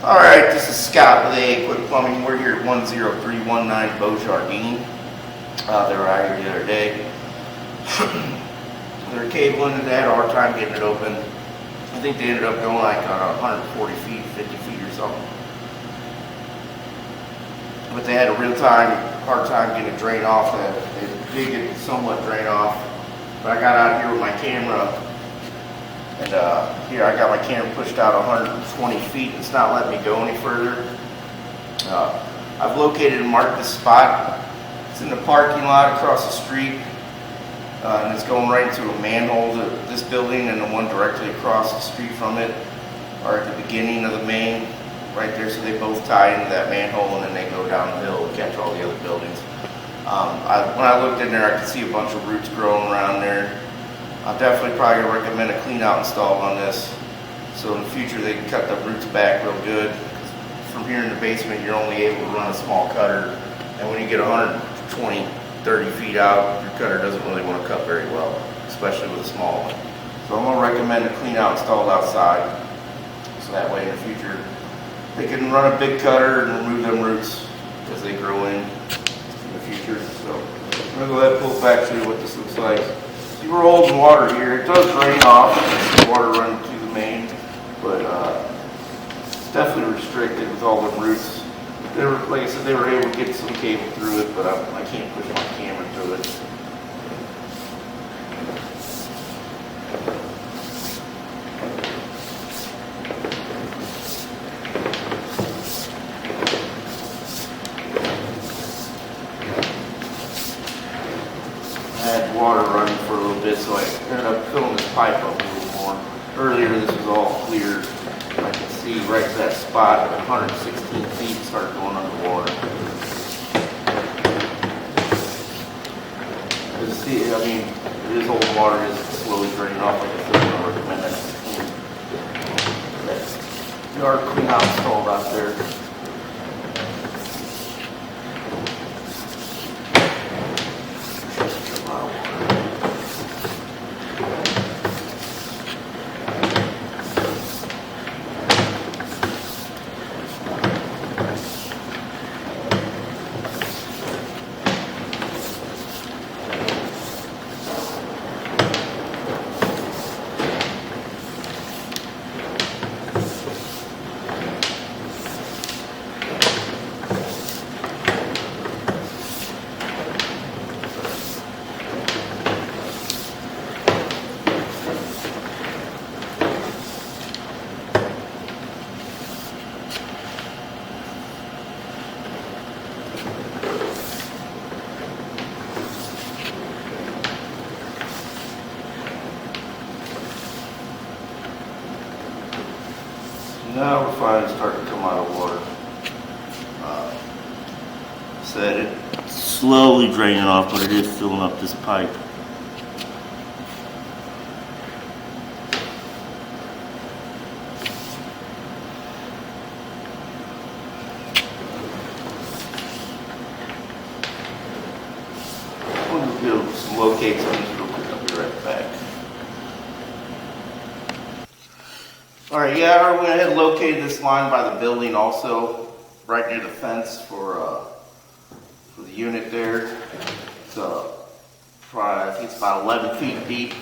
Alright, this is Scott with AAQUICK Plumbing. We're here at 10319 Beau, Jardin. They were out here the other day. They're cabling it. They had a hard time getting it open. I think they ended up going like 140 feet, 50 feet or something. But they had a hard time getting it drained off. They did get it somewhat drained off. But I got out here with my camera. And here I got my camera pushed out 120 feet. It's not letting me go any further. I've located and marked this spot. It's in the parking lot across the street. And it's going right into a manhole. This building and the one directly across the street from it are at the beginning of the main, right there. So they both tie into that manhole and then they go down the hill and catch all the other buildings. When I looked in there, I could see a bunch of roots growing around there. I'm definitely probably going to recommend a clean out install on this. So in the future they can cut the roots back real good. From here in the basement you're only able to run a small cutter. And when you get 120, 30 feet out, your cutter doesn't really want to cut very well, especially with a small one. So I'm going to recommend a clean out installed outside. So that way in the future they can run a big cutter and remove them roots as they grow in the future. So I'm going to go ahead and pull back to you what this looks like. See, we're holding water here. It does drain off, the water running to the main, but it's definitely restricted with all the roots. They were, like I said, they were able to get some cable through it, but I can't push my camera through it. I had water running for a little bit, so I ended up filling this pipe up a little more. Earlier this was all clear. I can see right to that spot at 116 feet start going underwater. As you see, I mean, it is old water, it is slowly draining off. Like I said, I'm going to recommend that. Yard clean out installed out there. Now we're finally starting to come out of water. Said it's slowly draining off, but it is filling up this pipe. I'm going to do some locates on this real quick. I'll be right back. Alright, yeah, I went ahead and located this line by the building also, right near the fence for the unit there. It's I think it's about 11 feet deep.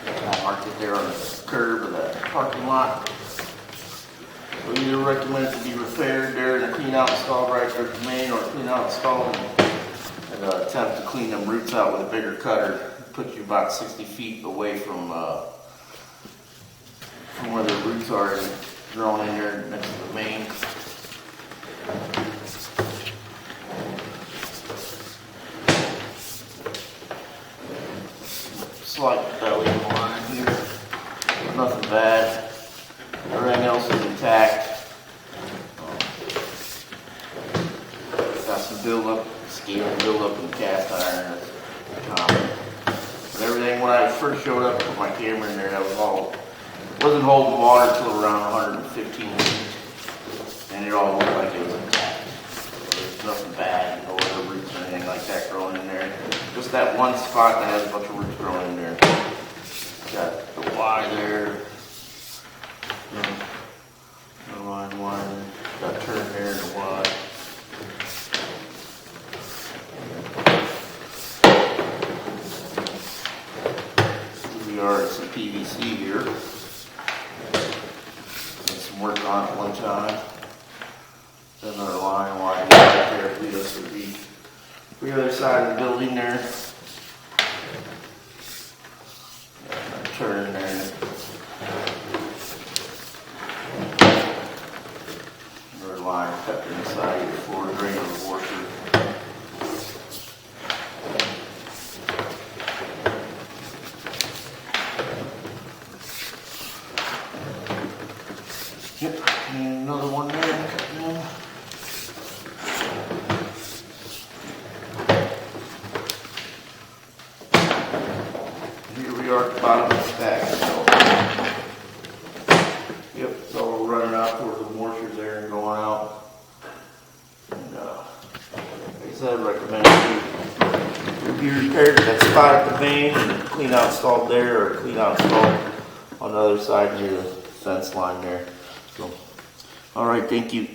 I marked it there on the curb of the parking lot. So either recommend it to be repaired there and a clean out installed right there at the main, or a clean out installed and attempt to clean them roots out with a bigger cutter. Put you about 60 feet away from where the roots are growing in there next to the main. Slight belly line here, nothing bad. Everything else is intact. Got some buildup, scale buildup in cast iron. That's common. But everything, when I first showed up with my camera in there, that was all. Wasn't holding water till around 115 feet, and it all looked like it was intact. So there's nothing bad, no other roots or anything like that growing in there. Just that one spot that has a bunch of roots growing in there. Got the Y there. Line line got turned there in a while. Here we are at some PVC here. Did some work on it one time. Another line right there. This would be the other side of the building there. Turn there. Another line cut inside the floor drain of the washer. Yep, and another one there cut in. Here we are at the bottom of the stack. So, yep, it's all running out towards the washers there and going out. And like I said, I recommend you repair that spot at the main and clean out installed there, or clean out installed on the other side near the fence line there. So, all right, thank you.